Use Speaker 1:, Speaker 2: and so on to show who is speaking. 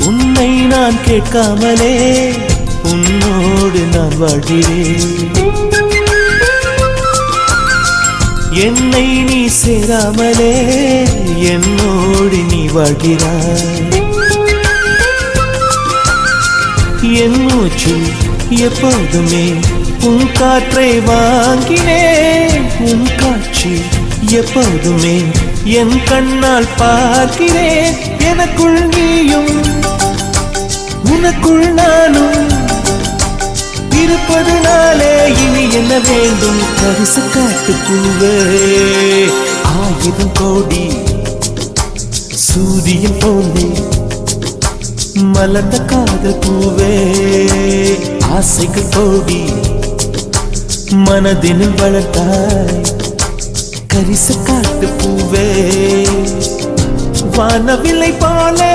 Speaker 1: உன்னை நான் கேட்காமலே உன்னோடு நான் வாழ்கிறேன். என்னை நீ சேராமலே என்னோடு நீ வாழ்கிறாய். என் மூச்சு எப்போதுமே உன் காற்றை வாங்கினேன். உன் காட்சி எப்போதுமே என் கண்ணால் பார்க்கிறேன். எனக்குள் நீயும் உனக்குள் நானும் இருப்பதுனாலே இனி என்ன வேண்டும்? கரிச காட்டு பூவே, 1000 கோடி சூரியன் போலே மலர்ந்த காதல் பூவே, ஆசைகள் கோடி மனதினில் வளர்த்தாய். கரிச காட்டு பூவே, வானவில்லை போலே